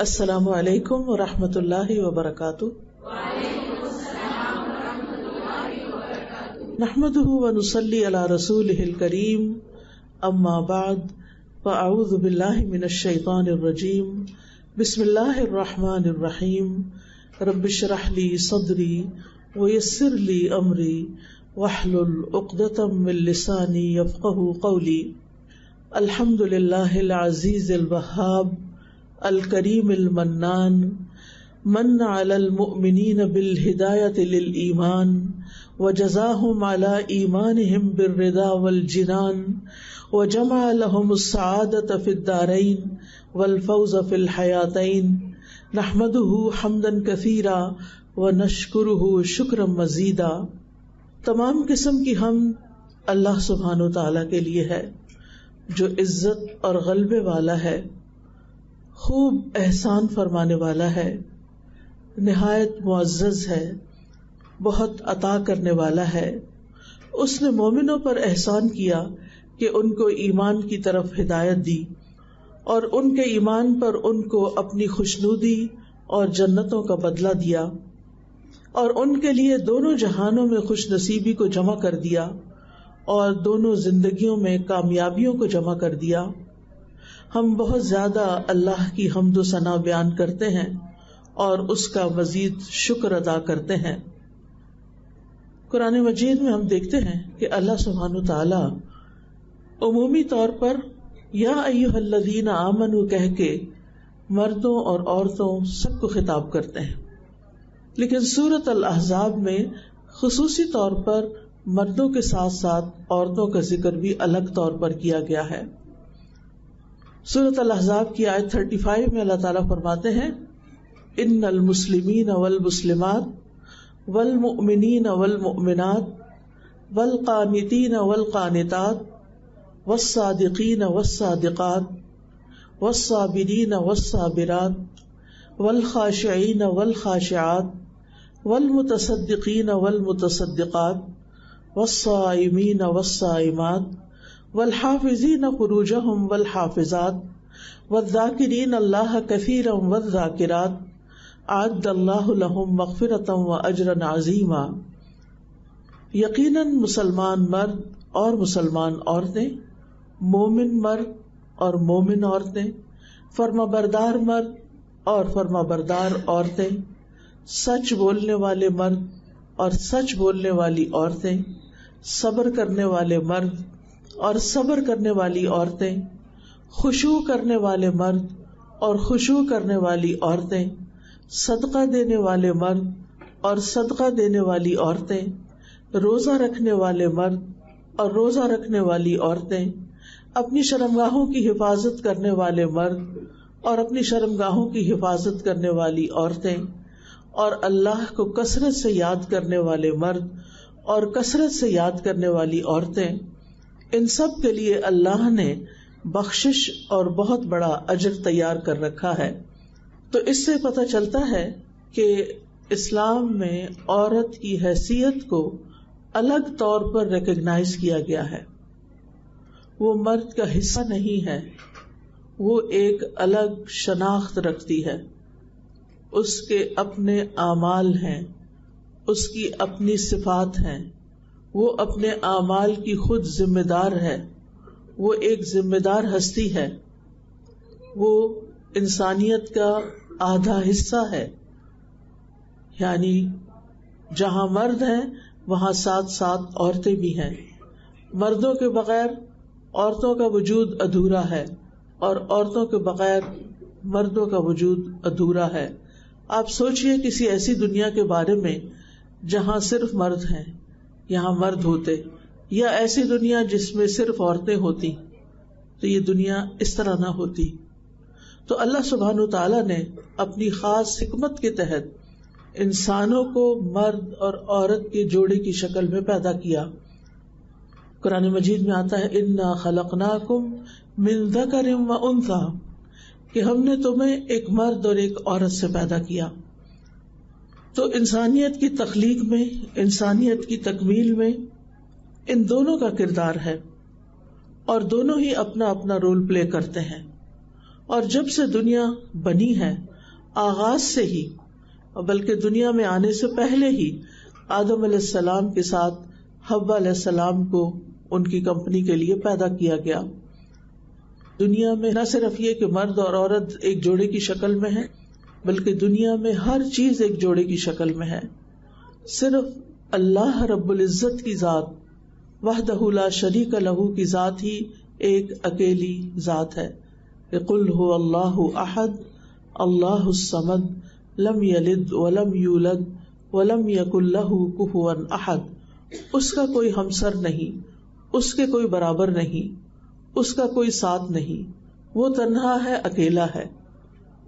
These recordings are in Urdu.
السلام علیکم ورحمۃ اللہ وبرکاتہ۔ نحمده ونصلی علی رسولہ الکریم، اما بعد فاعوذ باللہ من الشیطان الرجیم، بسم اللہ الرحمن الرحیم، رب اشرح لی صدری ویسر لی امری واحلل عقدۃ من لسانی یفقهوا قولی۔ الحمد للہ العزیز الوہاب الکریم المنان، من علی المؤمنین بالہدایۃ للایمان وجزاہم علی ایمانہم بالرضا والجنان وجمع لہم السعادۃ فی الدارین والفوز فی الحیاتین، نحمدہ حمدا کثیرا ونشکرہ شکرا مزیدا۔ تمام قسم کی حمد اللہ سبحانہ وتعالی کے لیے ہے جو عزت اور غلبے والا ہے، خوب احسان فرمانے والا ہے، نہایت معزز ہے، بہت عطا کرنے والا ہے۔ اس نے مومنوں پر احسان کیا کہ ان کو ایمان کی طرف ہدایت دی اور ان کے ایمان پر ان کو اپنی خوشنودی اور جنتوں کا بدلہ دیا، اور ان کے لیے دونوں جہانوں میں خوش نصیبی کو جمع کر دیا اور دونوں زندگیوں میں کامیابیوں کو جمع کر دیا۔ ہم بہت زیادہ اللہ کی حمد و ثنا بیان کرتے ہیں اور اس کا مزید شکر ادا کرتے ہیں۔ قرآن مجید میں ہم دیکھتے ہیں کہ اللہ سبحانہ وتعالی عمومی طور پر یا ایھا الذین آمنوا کہہ کے مردوں اور عورتوں سب کو خطاب کرتے ہیں، لیکن سورۃ الاحزاب میں خصوصی طور پر مردوں کے ساتھ ساتھ عورتوں کا ذکر بھی الگ طور پر کیا گیا ہے۔ سورۃ الاحزاب کی آیت 35 میں اللہ تعالیٰ فرماتے ہیں، ان المسلمین والمسلمات والمؤمنین والمؤمنات والقانتین والقانتات والصادقین والصادقات والصابرین والصابرات والخاشعین والخاشعات والمتصدقین والمتصدقات والصائمین والصائمات والحافظین فروجہم والحافظات والذاکرین اللہ کثیرا والذاکرات اعد اللہ لہم مغفرۃ واجرا عظیما۔ یقیناً مسلمان مرد اور مسلمان عورتیں، مومن مرد اور مومن عورتیں، فرما بردار مرد اور فرما بردار عورتیں، سچ بولنے والے مرد اور سچ بولنے والی عورتیں، صبر کرنے والے مرد اور صبر کرنے والی عورتیں، خشوع کرنے والے مرد اور خشوع کرنے والی عورتیں، صدقہ دینے والے مرد اور صدقہ دینے والی عورتیں، روزہ رکھنے والے مرد اور روزہ رکھنے والی عورتیں، اپنی شرمگاہوں کی حفاظت کرنے والے مرد اور اپنی شرمگاہوں کی حفاظت کرنے والی عورتیں، اور اللہ کو کثرت سے یاد کرنے والے مرد اور کثرت سے یاد کرنے والی عورتیں، ان سب کے لیے اللہ نے بخشش اور بہت بڑا اجر تیار کر رکھا ہے۔ تو اس سے پتہ چلتا ہے کہ اسلام میں عورت کی حیثیت کو الگ طور پر ریکگنائز کیا گیا ہے۔ وہ مرد کا حصہ نہیں ہے، وہ ایک الگ شناخت رکھتی ہے، اس کے اپنے اعمال ہیں، اس کی اپنی صفات ہیں، وہ اپنے اعمال کی خود ذمہ دار ہے، وہ ایک ذمہ دار ہستی ہے، وہ انسانیت کا آدھا حصہ ہے۔ یعنی جہاں مرد ہیں وہاں ساتھ ساتھ عورتیں بھی ہیں، مردوں کے بغیر عورتوں کا وجود ادھورا ہے اور عورتوں کے بغیر مردوں کا وجود ادھورا ہے۔ آپ سوچئے کسی ایسی دنیا کے بارے میں جہاں صرف مرد ہیں، یہاں مرد ہوتے، یا ایسی دنیا جس میں صرف عورتیں ہوتی، تو یہ دنیا اس طرح نہ ہوتی۔ تو اللہ سبحانہ وتعالیٰ نے اپنی خاص حکمت کے تحت انسانوں کو مرد اور عورت کے جوڑے کی شکل میں پیدا کیا۔ قرآن مجید میں آتا ہے، انا خلقناکم من ذکر و انثی، کہ ہم نے تمہیں ایک مرد اور ایک عورت سے پیدا کیا۔ تو انسانیت کی تخلیق میں، انسانیت کی تکمیل میں ان دونوں کا کردار ہے، اور دونوں ہی اپنا اپنا رول پلے کرتے ہیں۔ اور جب سے دنیا بنی ہے آغاز سے ہی، بلکہ دنیا میں آنے سے پہلے ہی آدم علیہ السلام کے ساتھ حوا علیہ السلام کو ان کی کمپنی کے لیے پیدا کیا گیا. دنیا میں نہ صرف یہ کہ مرد اور عورت ایک جوڑے کی شکل میں ہے، بلکہ دنیا میں ہر چیز ایک جوڑے کی شکل میں ہے. صرف اللہ رب العزت کی ذات وحدہ لا شریک لہ کی ذات ہی ایک اکیلی ذات ہے. قل هو اللہ احد اللہ الصمد لم یلد ولم یولد ولم یکن لہ کفوا احد. اس کا کوئی ہمسر نہیں، اس کے کوئی برابر نہیں، اس کا کوئی ساتھ نہیں. وہ تنہا ہے، اکیلا ہے،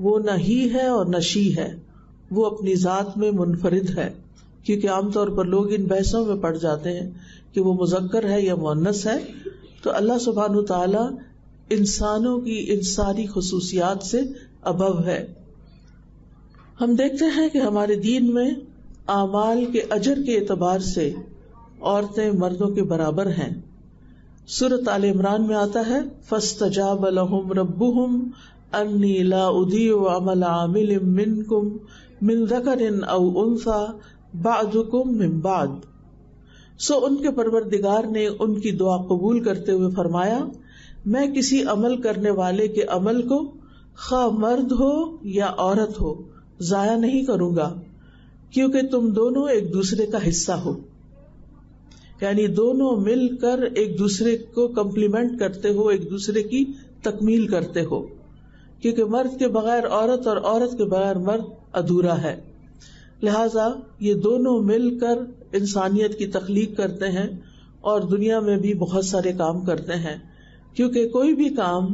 وہ نہ ہی ہے اور نہ شی ہے، وہ اپنی ذات میں منفرد ہے. کیونکہ عام طور پر لوگ ان بحثوں میں پڑ جاتے ہیں کہ وہ مذکر ہے یا مؤنث ہے. تو اللہ سبحانہ تعالی انسانوں کی ان ساری خصوصیات سے ابو ہے. ہم دیکھتے ہیں کہ ہمارے دین میں اعمال کے اجر کے اعتبار سے عورتیں مردوں کے برابر ہیں. سورۃ آل عمران میں آتا ہے فاستجاب لهم ربهم انی لا اضیع عمل عامل منکم من ذکر او انثی بعضکم من بعض. سو ان کے پروردگار نے ان کی دعا قبول کرتے ہوئے فرمایا میں کسی عمل کرنے والے کے عمل کو خواہ مرد ہو یا عورت ہو ضائع نہیں کروں گا، کیونکہ تم دونوں ایک دوسرے کا حصہ ہو. یعنی دونوں مل کر ایک دوسرے کو کمپلیمنٹ کرتے ہو، ایک دوسرے کی تکمیل کرتے ہو. کیونکہ مرد کے بغیر عورت اور عورت کے بغیر مرد ادھورا ہے. لہذا یہ دونوں مل کر انسانیت کی تخلیق کرتے ہیں اور دنیا میں بھی بہت سارے کام کرتے ہیں. کیونکہ کوئی بھی کام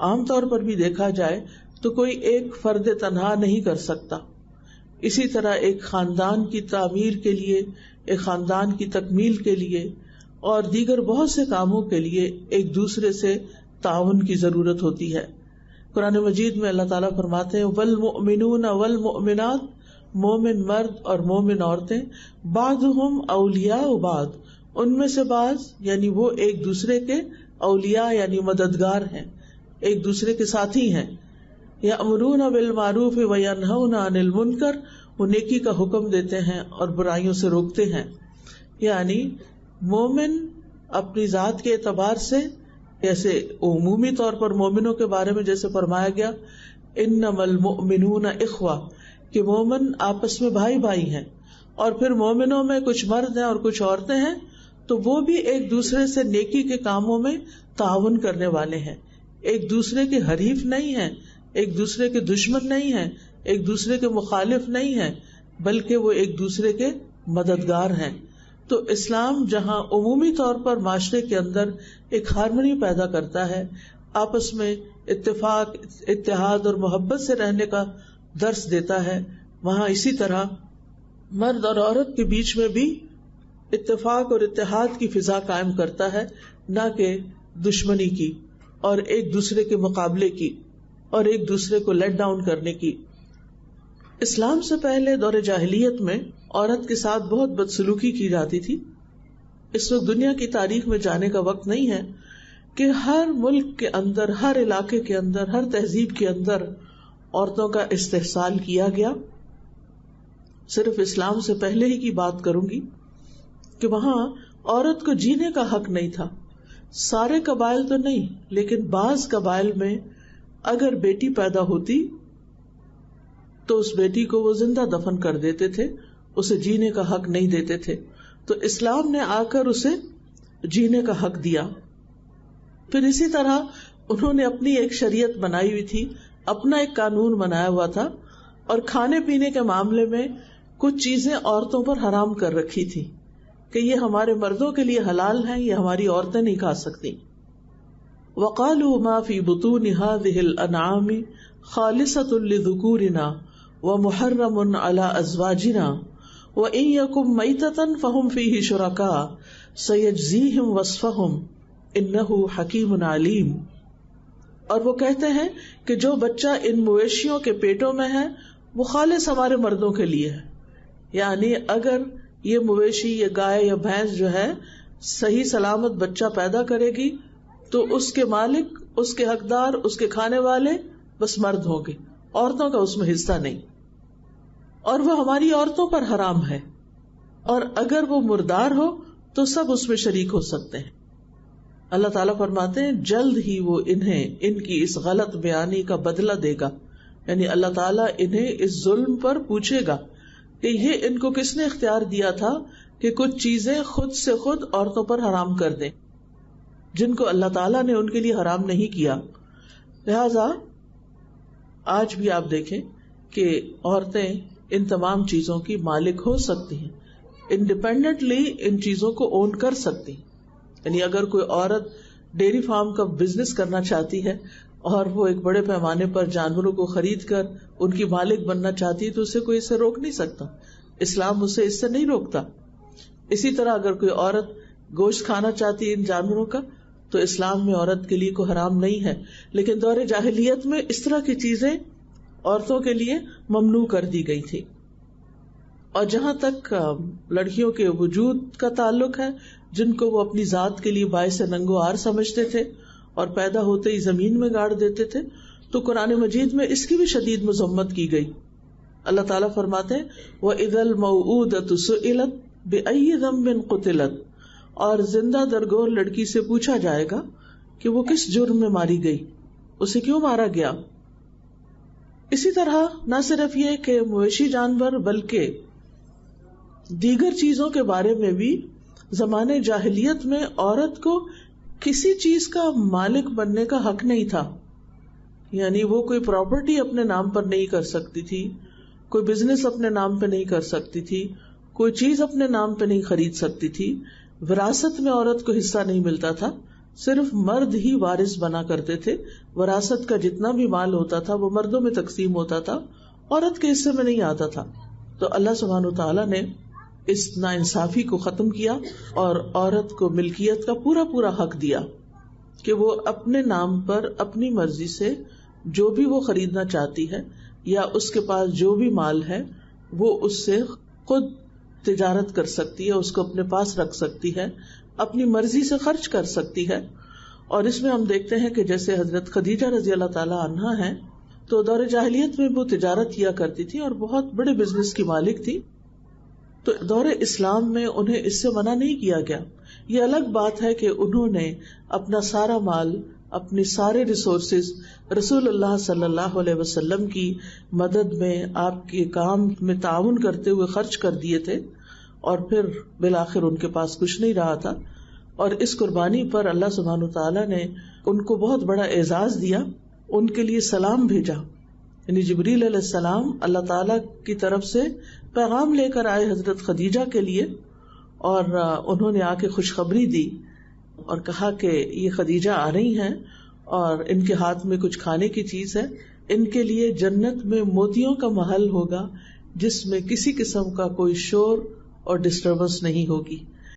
عام طور پر بھی دیکھا جائے تو کوئی ایک فرد تنہا نہیں کر سکتا. اسی طرح ایک خاندان کی تعمیر کے لیے، ایک خاندان کی تکمیل کے لیے اور دیگر بہت سے کاموں کے لیے ایک دوسرے سے تعاون کی ضرورت ہوتی ہے. قرآن مجید میں اللہ تعالیٰ فرماتے ہیں والمؤمنون والمؤمنات، مومن مرد اور مومن عورتیں بعضهم اولیاء بعض، ان میں سے بعض یعنی وہ ایک دوسرے کے اولیاء یعنی مددگار ہیں، ایک دوسرے کے ساتھی ہیں. یأمرون بالمعروف وینہون عن المنکر، وہ نیکی کا حکم دیتے ہیں اور برائیوں سے روکتے ہیں. یعنی مومن اپنی ذات کے اعتبار سے، جیسے عمومی طور پر مومنوں کے بارے میں جیسے فرمایا گیا انما المؤمنون اخوہ، کہ مومن آپس میں بھائی بھائی ہیں، اور پھر مومنوں میں کچھ مرد ہیں اور کچھ عورتیں ہیں تو وہ بھی ایک دوسرے سے نیکی کے کاموں میں تعاون کرنے والے ہیں. ایک دوسرے کے حریف نہیں ہیں، ایک دوسرے کے دشمن نہیں ہیں، ایک دوسرے کے مخالف نہیں ہیں، بلکہ وہ ایک دوسرے کے مددگار ہیں. تو اسلام جہاں عمومی طور پر معاشرے کے اندر ایک ہارمنی پیدا کرتا ہے، آپس میں اتفاق، اتحاد اور محبت سے رہنے کا درس دیتا ہے، وہاں اسی طرح مرد اور عورت کے بیچ میں بھی اتفاق اور اتحاد کی فضا قائم کرتا ہے، نہ کہ دشمنی کی اور ایک دوسرے کے مقابلے کی اور ایک دوسرے کو لیٹ ڈاؤن کرنے کی. اسلام سے پہلے دور جاہلیت میں عورت کے ساتھ بہت بدسلوکی کی جاتی تھی. اس وقت دنیا کی تاریخ میں جانے کا وقت نہیں ہے کہ ہر ملک کے اندر، ہر علاقے کے اندر، ہر تہذیب کے اندر عورتوں کا استحصال کیا گیا. صرف اسلام سے پہلے ہی کی بات کروں گی کہ وہاں عورت کو جینے کا حق نہیں تھا. سارے قبائل تو نہیں، لیکن بعض قبائل میں اگر بیٹی پیدا ہوتی تو اس بیٹی کو وہ زندہ دفن کر دیتے تھے، اسے جینے کا حق نہیں دیتے تھے. تو اسلام نے آ کر اسے جینے کا حق دیا. پھر اسی طرح انہوں نے اپنی ایک شریعت بنائی ہوئی تھی، اپنا ایک قانون بنایا ہوا تھا، اور کھانے پینے کے معاملے میں کچھ چیزیں عورتوں پر حرام کر رکھی تھی کہ یہ ہمارے مردوں کے لیے حلال ہیں، یہ ہماری عورتیں نہیں کھا سکتی. وقالوا ما في بطون هذه الانعام خالصة لذكورنا ومحرم على ازواجنا وان يكن ميتة فهم فيه شركاء سيجزيهم وصفهم انه حكيم عليم. اور وہ کہتے ہیں کہ جو بچہ ان مویشیوں کے پیٹوں میں ہے وہ خالص ہمارے مردوں کے لیے ہے. یعنی اگر یہ مویشی، یہ گائے یا بھینس جو ہے صحیح سلامت بچہ پیدا کرے گی تو اس کے مالک، اس کے حقدار، اس کے کھانے والے بس مرد ہوں گے، عورتوں کا اس میں حصہ نہیں، اور وہ ہماری عورتوں پر حرام ہے، اور اگر وہ مردار ہو تو سب اس میں شریک ہو سکتے ہیں۔ اللہ تعالیٰ فرماتے ہیں جلد ہی وہ انہیں ان کی اس غلط بیانی کا بدلہ دے گا، یعنی اللہ تعالیٰ انہیں اس ظلم پر پوچھے گا کہ یہ ان کو کس نے اختیار دیا تھا کہ کچھ چیزیں خود سے خود عورتوں پر حرام کر دیں جن کو اللہ تعالیٰ نے ان کے لیے حرام نہیں کیا۔ لہذا آج بھی آپ دیکھیں کہ عورتیں ان تمام چیزوں کی مالک ہو سکتی ہیں، انڈیپینڈنٹلی ان چیزوں کو اون کر سکتی ہیں۔ یعنی اگر کوئی عورت ڈیری فارم کا بزنس کرنا چاہتی ہے اور وہ ایک بڑے پیمانے پر جانوروں کو خرید کر ان کی مالک بننا چاہتی ہے تو اسے کوئی اسے روک نہیں سکتا، اسلام اسے اس سے نہیں روکتا۔ اسی طرح اگر کوئی عورت گوشت کھانا چاہتی ہے ان جانوروں کا تو اسلام میں عورت کے لیے کوئی حرام نہیں ہے، لیکن دور جاہلیت میں اس طرح کی چیزیں عورتوں کے لیے ممنوع کر دی گئی تھی۔ اور جہاں تک لڑکیوں کے وجود کا تعلق ہے، جن کو وہ اپنی ذات کے لیے باعث ننگو آر سمجھتے تھے اور پیدا ہوتے ہی زمین میں گاڑ دیتے تھے، تو قرآن مجید میں اس کی بھی شدید مذمت کی گئی۔ اللہ تعالیٰ فرماتے ہیں وَإِذَا الْمَوْءُودَةُ سُئِلَتْ بِأَيِّ ذَنبٍ قُتِلَتْ، اور زندہ درگور لڑکی سے پوچھا جائے گا کہ وہ کس جرم میں ماری گئی، اسے کیوں مارا گیا۔ اسی طرح نہ صرف یہ کہ مویشی جانور بلکہ دیگر چیزوں کے بارے میں بھی زمانے جاہلیت میں عورت کو کسی چیز کا مالک بننے کا حق نہیں تھا، یعنی وہ کوئی پراپرٹی اپنے نام پر نہیں کر سکتی تھی، کوئی بزنس اپنے نام پہ نہیں کر سکتی تھی، کوئی چیز اپنے نام پہ نہیں خرید سکتی تھی، وراثت میں عورت کو حصہ نہیں ملتا تھا، صرف مرد ہی وارث بنا کرتے تھے، وراثت کا جتنا بھی مال ہوتا تھا وہ مردوں میں تقسیم ہوتا تھا، عورت کے حصے میں نہیں آتا تھا۔ تو اللہ سبحانہ وتعالیٰ نے اس ناانصافی کو ختم کیا اور عورت کو ملکیت کا پورا پورا حق دیا کہ وہ اپنے نام پر اپنی مرضی سے جو بھی وہ خریدنا چاہتی ہے یا اس کے پاس جو بھی مال ہے وہ اس سے خود تجارت کر سکتی ہے، اس کو اپنے پاس رکھ سکتی ہے، اپنی مرضی سے خرچ کر سکتی ہے۔ اور اس میں ہم دیکھتے ہیں کہ جیسے حضرت خدیجہ رضی اللہ تعالی عنہا ہیں تو دور جاہلیت میں وہ تجارت کیا کرتی تھی اور بہت بڑے بزنس کی مالک تھی، تو دور اسلام میں انہیں اس سے منع نہیں کیا گیا۔ یہ الگ بات ہے کہ انہوں نے اپنا سارا مال، اپنے سارے ریسورسز رسول اللہ صلی اللہ علیہ وسلم کی مدد میں، آپ کے کام میں تعاون کرتے ہوئے خرچ کر دیے تھے، اور پھر بالآخر ان کے پاس کچھ نہیں رہا تھا، اور اس قربانی پر اللہ سبحانہ تعالیٰ نے ان کو بہت بڑا اعزاز دیا، ان کے لیے سلام بھیجا، یعنی جبریل علیہ السلام اللہ تعالیٰ کی طرف سے پیغام لے کر آئے حضرت خدیجہ کے لیے، اور انہوں نے آ کے خوشخبری دی اور کہا کہ یہ خدیجہ آ رہی ہیں اور ان کے ہاتھ میں کچھ کھانے کی چیز ہے، ان کے لیے جنت میں موتیوں کا محل ہوگا جس میں کسی قسم کا کوئی شور اور ڈسٹربنس نہیں ہوگی۔